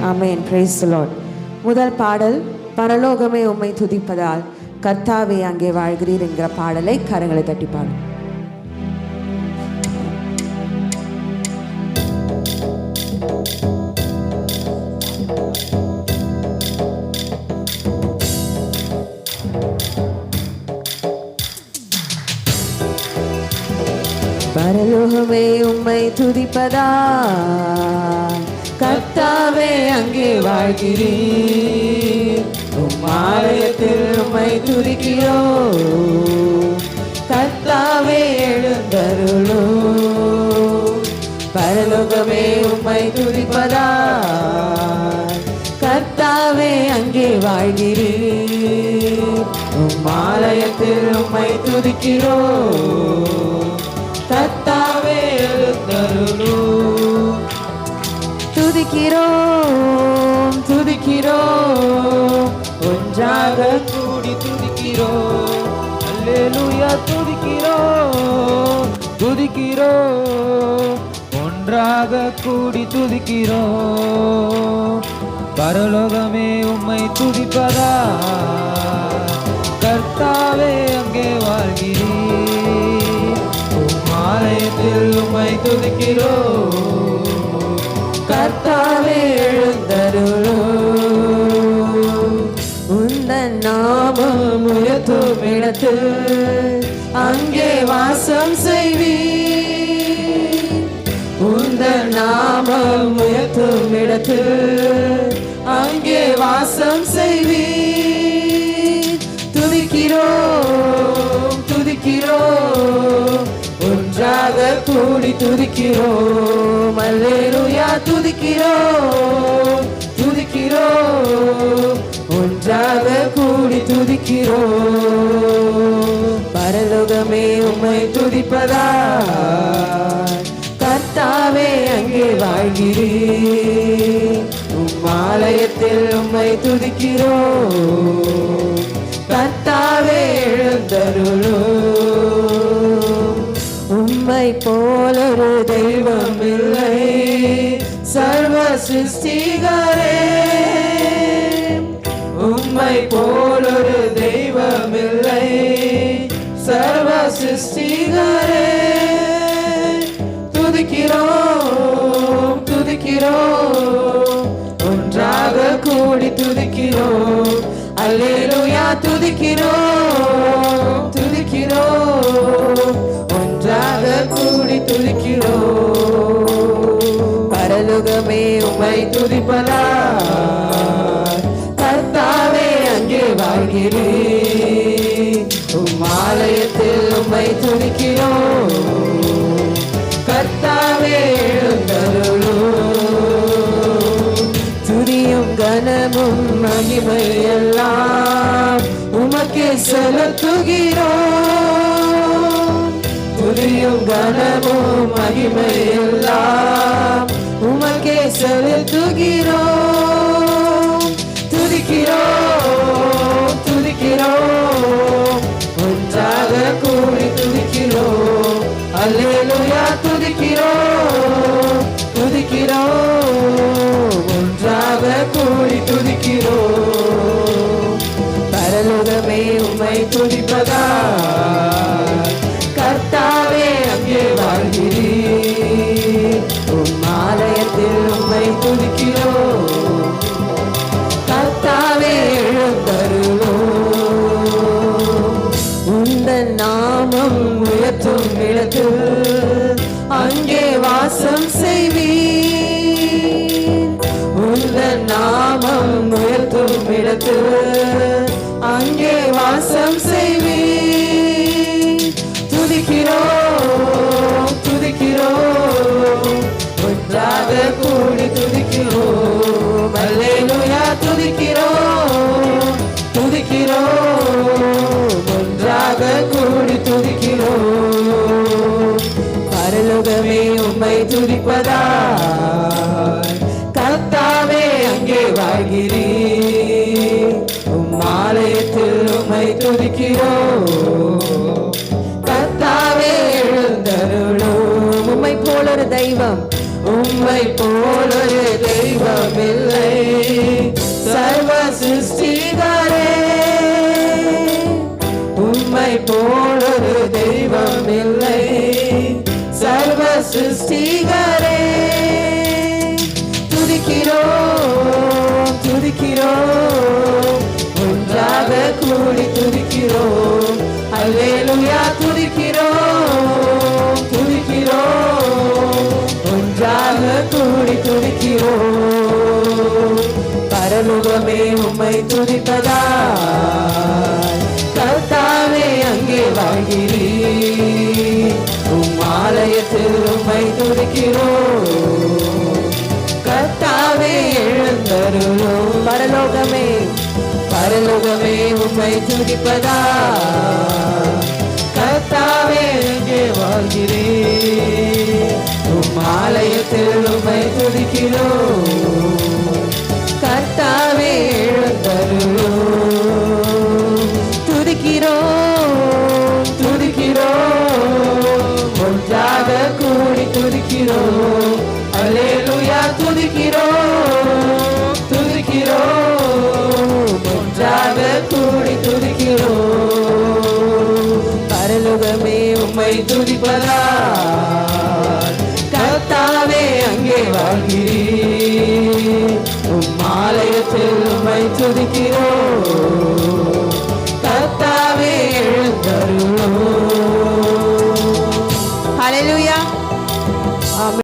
Amen. Praise the Lord. முதல் பாடல் பரலோகமே உம்மை துதிப்பதால் கர்த்தாவே அங்கே வாழ்கிறீர் என்கிற பாடலை கரங்களை தட்டி பாடும். பரலோகமே உம்மை துதிப்பதால் கர்த்தாவே அங்கே வாழ்கிறீர். உம் ஆலயத்தில் உம்மை துதிக்கிறோம். கர்த்தாவே எழுந்தருளும். பரலோகமே உம்மை துதிப்பதால் கர்த்தாவே அங்கே வாழ்கிறீர். உம் ஆலயத்தில் உம்மை துதிக்கிறோம். கர்த்தாவே எழுந்தருளும். துதிக்கிறோம் துதிக்கிறோம், ஒன்றாக கூடி துதிக்கிறோம். அல்லேலூயா. துதிக்கிறோம் துதிக்கிறோம், ஒன்றாக கூடி துதிக்கிறோம். பரலோகமே உம்மை துதிப்பதா கர்த்தாவே அங்கே வாழ்கிறீர். உம் ஆலயத்தில் உம்மை துதிக்கிறோம். கர்த்தாவே எழுந்தருளும். உந்தன் நாமம் உயர்த்தும் இடத்தில் அங்கே வாசம் செய்வீர். உந்தன் நாமம் உயர்த்தும் இடத்தில் அங்கே வாசம் செய்வீர். துதிக்கிறோம் துதிக்கிறோம், ஒன்றாக கூடி துதிக்கிறோம். அல்லேலூயா. துதிக்கிறோம் துதிக்கிறோம், ஒன்றாக கூடி துதிக்கிறோம். பரலோகமே உம்மை துதிப்பதால் கர்த்தாவே அங்கே வாழ்கிறீர். உம் ஆலயத்தில் உம்மை துதிக்கிறோம். கர்த்தாவே எழுந்தருளும். உம்மை போலொரு தெய்வம் இல்லை சர்வ சிருஷ்டிகரே. உம்மை போலொரு தெய்வம் இல்லை சர்வ சிருஷ்டிகரே. துதிக்கிறோம் துதிக்கிறோம், ஒன்றாக கூடி துதிக்கிறோம். அல்லேலூயா. துதிக்கிறோம் துதிக்கிறோம், ஒன்றாக கூடி துதிக்கிறோம். பரலோகமே உம்மை துதிப்பதால் கர்த்தாவே அங்கே வாழ்கிறீர். உம் ஆலயத்தில் உம்மை துதிக்கிறோம். கர்த்தாவே எழுந்தருளும். துதியும் கனமும் மகிமை எல்லாம் உமக்கே செலுத்துகிறோம். துதியும் கனமும் மகிமை எல்லாம் உமக்கே செலுத்துகிறோம். துதிக்கிறோம் துதிக்கிறோம், ஒன்றாக கூடி துதிக்கிறோம். அல்லேலூயா. துதிக்கிறோம் துதிக்கிறோம், ஒன்றாக கூடி துதிக்கிறோம். பரலோகமே உம்மை துதிப்பதால் கர்த்தாவே அங்கே வாழ்கிறீர். உம் ஆலயத்தில் உம்மை துதிக்கிறோம். கர்த்தாவே எழுந்தருளும். உந்தன் நாமம் உயர்த்தும் இடத்தில் அங்கே வாசம் செய்வீர். உந்தன் நாமம் உயர்த்தும் இடத்தில் அங்கே வாசம் செய்வீர். துதிக்கிறோம் துதிக்கிறோம், ஒன்றாக கூடி துதிக்கிறோம். அல்லேலூயா. துதிக்கிறோம் துதிக்கிறோம், ஒன்றாக கூடி துதிக்கிறோம். பரலோகமே உம்மை துதிப்பதால் கர்த்தாவே அங்கே வாழ்கிறீர். உம் ஆலயத்தில் உம்மை துதிக்கிறோம். கர்த்தாவே எழுந்தருளும். உம்மை போலொரு தெய்வம் உம்மை போலொரு தெய்வமில்லை சர்வ சிருஷ்டிகரே. உம்மை போலொரு தெய்வமில்லை சர்வ சிருஷ்டிகரே. துதிக்கிறோம் துதிக்கிறோம் ஒன்றாக கூடி துதிக்கிறோம். அல்லேலூயா துதிக்கிறோம் துதிக்கிறோம் ஒன்றாக கூடி துதிக்கிறோம். பரலோகமே உம்மை துதிப்பதால் கர்த்தாவே அங்கே வாழ்கிறீர். உம் ஆலயத்தில் உம்மை துதிக்கிறோம். கர்த்தாவே எழுந்தருளும். பரலோகமே பரலோகமே உம்மை துதிப்பதால் கர்த்தாவே அங்கே வாழ்கிறீர். உம் ஆலயத்தில் உம்மை துதிக்கிறோம். கர்த்தாவே எழுந்தருளும். துதிக்கிறோம் துதிக்கிறோம் ஒன்றாக கூடி துதிக்கிறோம். அல்லேலூயா துதிக்கிறோம் துதிக்கிறோம் ஒன்றாக கூடி துதிக்கிறோம். பரலோகமே உம்மை துதிப்பதால் கர்த்தாவே அங்கே வாழ்கிறீர். உம் ஆலயத்தில் உம்மை துதிக்கிறோம்.